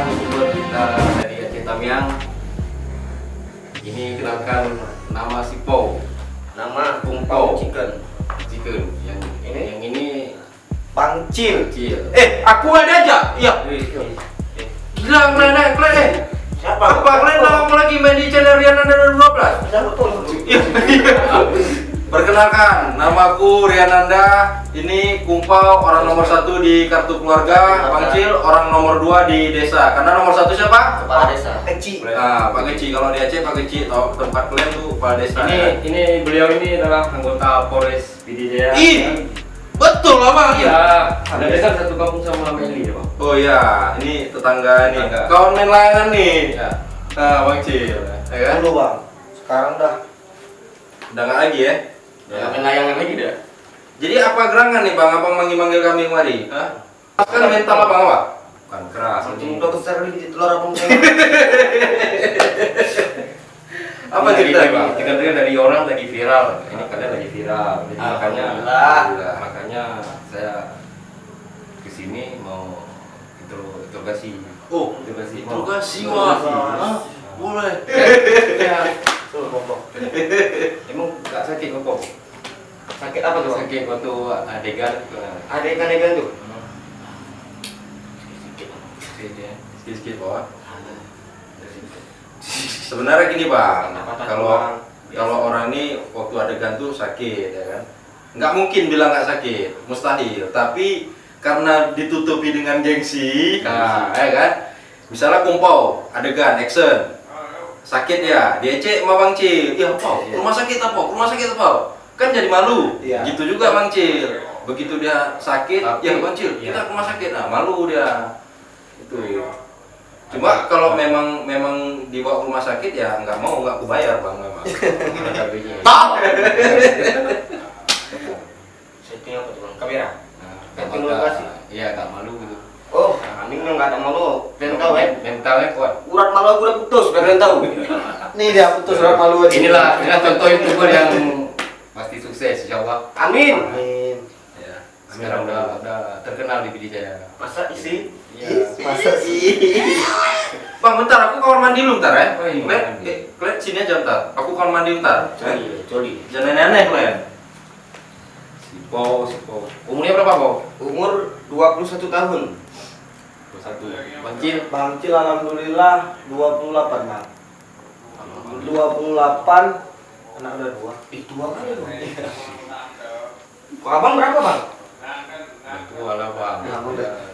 datang YouTuber kita dari Aceh Tamiang. Ini kenalkan nama Sipo, Nama Kumpau Chicken. Yang ini Bangcil. Cil. Aku ada aja. Iya. Gila kalian. Siapa? Apa kalian lama lagi main di channel Riana dan 12? Siapa tuh? Perkenalkan, namaku Riananda. Ini Kumpau, orang nomor 1 di kartu keluarga. Bangcil, orang nomor 2 di desa. Karena nomor 1 siapa? Kepala desa. Kecil. Nah, Pak Keci. Kalau di Aceh Pak Keci, tahu tempat kalian tuh kepala desa. Ini beliau ini adalah anggota Polres Pidijaya. Ih, betul lah Bang. Iya. Ada desa satu kampung sama Meli ya Bang. Oh ya, ini tetangga nih. Tetangga. Kawan main layangan nih. Ya. Nah, Bang Cil, ya kan? Dulu bang. Sekarang dah. Udah nggak lagi ya? Ya main layangan lagi dah. Jadi apa gerangan nih Bang? Abang manggil kami kemari? Hah? Kan mental Abang apa? Bukan keras. Anjing udah besar di telur abang saya. Apa Ini cerita lagi, Bang? Kita dengar dari orang lagi viral. Ini kalian lagi viral. Jadi makanya saya kesini mau interogasi. Oh, Interogasi. interogasi Wah. Hah? Boleh. Ya. Tuh bong. Emang nggak sakit kok? Sakit apa tuh? Sakit waktu adegan. Ada ikan tuh. Sedikit bawah. Sebenarnya gini Bang, kalau orang ini waktu adegan tuh sakit ya kan, nggak mungkin bilang nggak sakit, mustahil. Tapi karena ditutupi dengan gengsi, nah ya kan, misalnya Kumpau adegan action, sakit ya, diecek sama Bang Cil, ya Pau, rumah sakit apa, kan jadi malu, Iya. gitu juga Bang Cil. Begitu dia sakit, ya Bang Cil, Iya. kita ke rumah sakit, nah malu dia, itu. Cuma kalau memang dibawa ke rumah sakit ya nggak kubayar Bang memang. Tahu. Setting apa tuh bang? Kamera. Setting lokasi. Iya, nggak malu gitu. Oh, kami memang nggak ada malu. Kalian tahu ya? Mentalnya kuat. Urat malu aku udah putus. Biar kalian tahu. Nih dia putus urat malu. Inilah contoh YouTuber yang pasti sukses, insya Allah. Amin. Ya, sekarang udah terkenal di Pidijaya. Masa isi? Iya. Masa sih? Bang bentar, aku kamar mandi dulu bentar ya. Oh, iya, mandi. Kalian sini aja bentar. Aku kamar mandi bentar. Coli. Jangan aneh kalian. Sipo. Umurnya berapa, Po? Umur 21 tahun. 21. Bangcil. Bangcil alhamdulillah 28 Bang. 28 anak udah 2. Dua kali dong. Kok abang berapa bang? Itu ala Bang.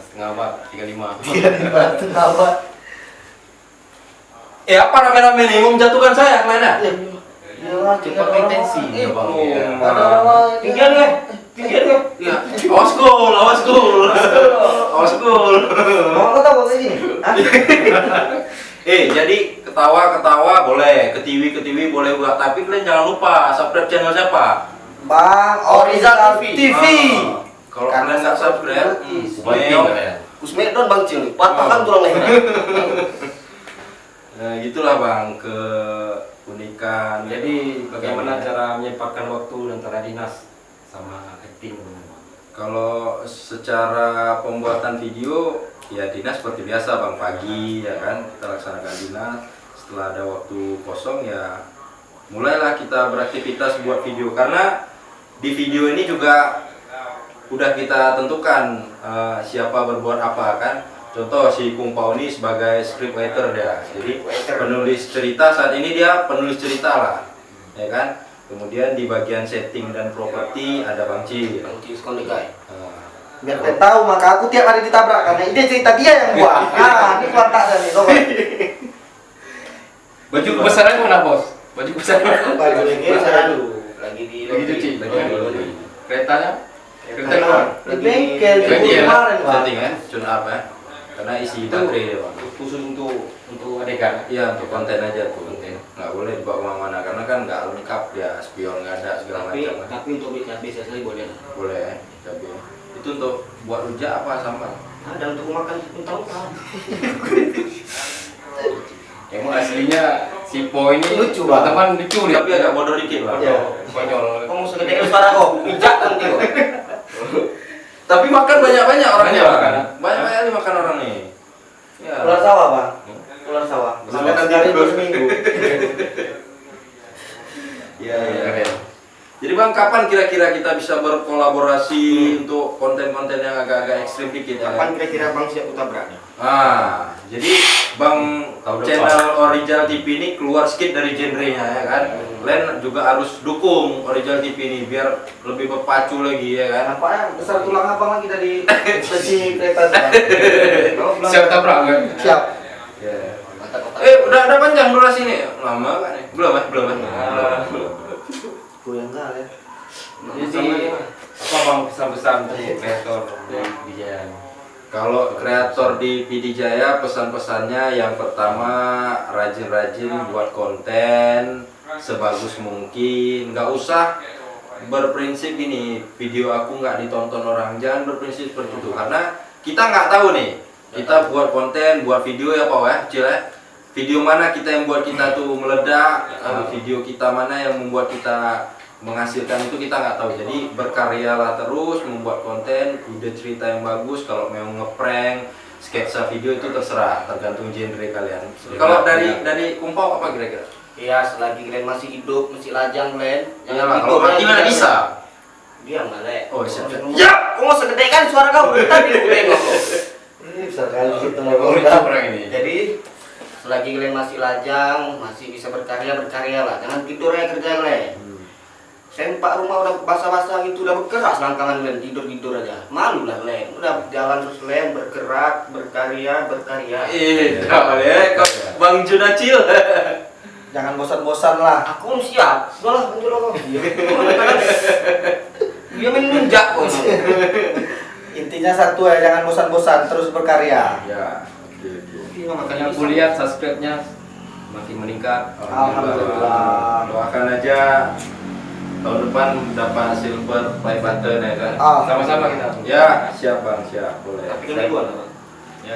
Setengah abad, 35. Kenapa? Apa rame-rame nih mau menjatuhkan saya kalian ya? Iya, Cepat intensi ya, Bang. Iya. ada orang Tinggal ya? Tinggal ya? Ya. Awas gol. Mau kau tahu kayak gini? Hah? Jadi ketawa boleh, ke TV boleh buat, tapi kalian jangan lupa subscribe channel siapa? Bang Orizal TV. Kalau kalian nggak subscribe, Penting ya. Kusmedon bang Cil nih. Patahkan tulang leher. Nah, gitulah Bang, keunikan. Jadi bagaimana cara menyempatkan waktu antara dinas sama acting? Kalau secara pembuatan video, ya dinas seperti biasa Bang, pagi ya kan kita laksanakan dinas. Setelah ada waktu kosong ya mulailah kita beraktivitas buat video, karena di video ini juga udah kita tentukan siapa berbuat apa kan. Contoh si Kumpau ini sebagai scriptwriter dia, jadi penulis cerita. Saat ini dia penulis cerita lah, ya kan. Kemudian di bagian setting dan properti ada Bang Cil. Bang Cil sekaligai. Biar kalian tahu, maka aku tiap hari ditabrak karena ide cerita dia yang buat. Nah, ini kuat tak nih, coba. Baju kebesaran mana, Bos? Baju kebesaran. Baju lagi lagi di Lagi cuci. Keretanya? Kereta Nah, luar. Di bengkel Jadi di ya, kemarin Bang. setting kan, tune up ya, karena isi baterai dia Bang. Khusus untuk adegan. Iya, untuk konten aja tuh. Nggak boleh dibawa kemana-mana karena kan nggak lengkap ya, spion nggak ada segala macam. Tapi untuk bikin bisnis lagi boleh lah. Boleh, tapi itu untuk buat rujak apa sambal? Ada untuk makan pun tahu kan. Emang aslinya si Po ini Lucu, Bang. teman lucu nih. Tapi agak bodoh dikit Bang. Iya. Konyol. Kamu segede suara kok. Pijak nanti kok. Tapi makan banyak-banyak orangnya Banyak makan. makan. Banyak-banyak nih makan orang nih. Ya. Ular sawah kapan kira-kira kita bisa berkolaborasi untuk konten-konten yang agak-agak ekstrim dikit ya? Kapan kira-kira Bang siap utabrak? Jadi Bang Tahun channel Original TV ini keluar sedikit dari genrenya ya kan. Kalian juga harus dukung Original TV ini biar lebih berpacu lagi ya kan. Nampaknya besar tulang abang lagi dari stasiun kereta. Siap tabrak kan? Siap. Ya. Udah ada panjang durasi ini? Lama kan nih? Belum. Goyang kali ya. Jadi apa bang pesan-pesan untuk kreator di Jaya? Kalau kreator di PD Jaya pesan-pesannya yang pertama rajin-rajin buat konten sebagus mungkin. Nggak usah berprinsip gini, video aku nggak ditonton orang, jangan berprinsip seperti itu karena kita nggak tahu nih. Kita buat konten, buat video ya Pak ya, Cil ya. Video mana kita yang buat kita tuh meledak, video kita mana yang membuat kita menghasilkan itu kita nggak tahu. Jadi berkaryalah terus, membuat konten, ide cerita yang bagus. Kalau memang ngeprank, sketsa video itu terserah, tergantung genre kalian. Kalau dari Kumpau apa kira-kira? Iya, selagi kalian masih hidup, masih lajang kalian. Iyalah, kalau mati mana bisa? Dia nggak Oh, siap. Ya, kok mau segede kan suara kau? Tadi aku tengok. Ini besar kali kita Orang ini. Jadi selagi kalian masih lajang, masih bisa berkarya lah. Jangan tidur ya, kerja kalian. Sempak rumah udah basah-basah gitu, udah bergerak selangkangan kalian, tidur aja. Malu lah kalian. Udah jalan terus kalian, bergerak, berkarya. Kalau ya, Bang Junacil. Jangan bosan-bosan lah. Aku siap. Udahlah, lanjut lo. Dia menunjuk kok. Intinya satu ya, jangan bosan-bosan, terus berkarya. Ya. Iya, Makanya aku lihat subscribe-nya makin meningkat. Alhamdulillah. Doakan aja tahun depan dapat silver play button ya kan. Sama-sama kita. Ya, siap Bang, siap. Boleh. Tapi kan ribuan apa?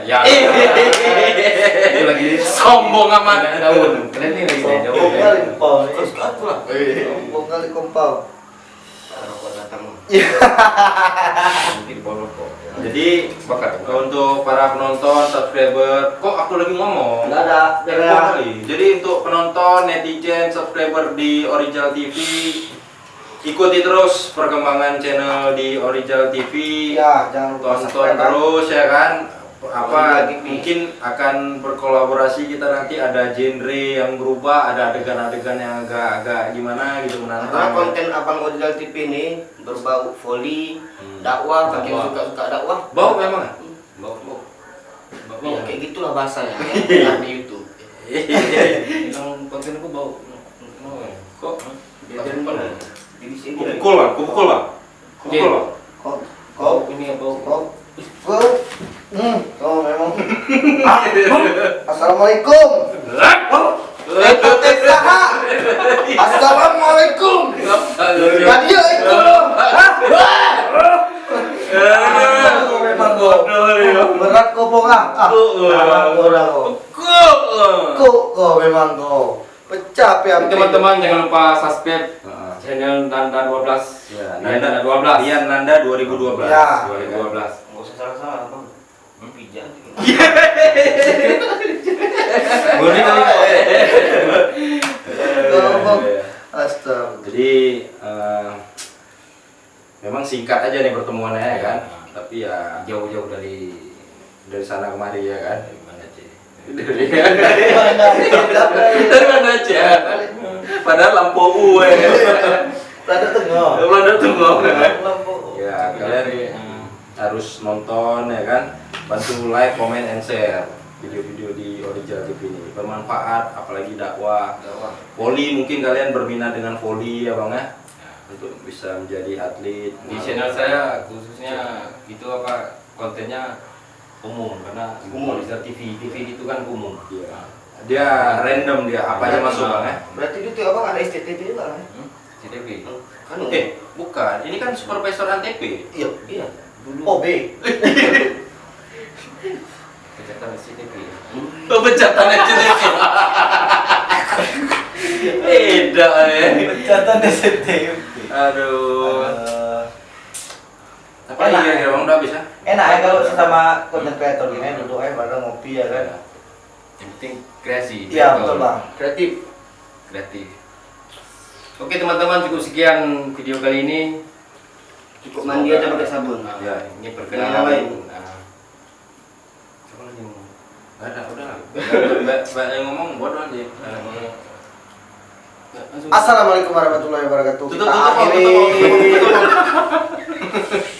Ya. Itu lagi Sombong amat. daun. Kalian ini lagi jauh. Sombong kali kompau. Terus aku lah. Sombong kali kompau. Kalau datang. Mungkin bolong kok. Jadi Bakar. untuk para penonton, subscriber, kok aku lagi ngomong? Enggak ada. Kali. Jadi untuk penonton, netizen, subscriber di Original TV, ikuti terus perkembangan channel di Original TV. Ya, jangan lupa Tonton subscribe. terus ya kan. Apa Original TV. mungkin akan berkolaborasi kita nanti ada genre yang berubah, ada adegan-adegan yang agak gimana gitu Karena menantang. konten Abang Original TV ini berbau volley, dakwah, bagi yang suka dakwah. Bau memang? Bau. Ya, kayak gitulah bahasanya yang di YouTube. Yang konten aku bau. Kok? Biarin pun. Di sini. Kupukul lah. Kau Ini bau. Kau memang. Assalamualaikum. Assalamualaikum. Tadi ya itu loh. Memang berat kau bongah. Kau memang kau pecah ya. Teman-teman jangan lupa subscribe channel Nanda 12. Ya, Nanda 12. Rian Nanda 2012. Ya. 2012. Nggak usah salah-salah, Bang. Pijat. Boleh kali kok. Astaga. Jadi memang singkat aja nih pertemuannya ya kan. Tapi ya Jauh-jauh dari sana kemari ya kan. mana aja. Dari mana aja? Padahal lampu U Rada tengah. Belanda tunggu. Lampu. Ya kalian harus nonton ya kan. Bantu like, comment, and share video-video di Original TV ini. Bermanfaat, apalagi dakwah. Voli mungkin kalian berminat dengan voli ya bang ya. Untuk bisa menjadi atlet. Di channel saya khususnya itu apa kontennya umum karena Original TV itu kan umum. Iya. Dia random dia apa aja masuk bang ya. Berarti itu Abang ada STTP juga kan? CTV. Kan? Bukan. Ini kan supervisor ANTP. Iya. Dulu. Oh, B. Pencetakan CTV. Pemecatan ANTP. Beda ya. Pecatan STTP. Aduh. Apa Enak. iya bang udah bisa? Enak ya kalau sesama content creator gini duduk aja bareng ngopi ya kan. Yang penting kreasi. Iya betul bang. Kreatif. Kreatif. Oke teman-teman, cukup sekian video kali ini. Cukup mandi aja pakai sabun. Nah, Ya. ini Yang perkenalan. lain. Nah, siapa lagi yang ngomong? Nggak ada, udah. Banyak yang ngomong bodoh aja. Langsung. Assalamualaikum warahmatullahi wabarakatuh. Tutup, Kita tutup, akhiri. tutup, tutup, tutup.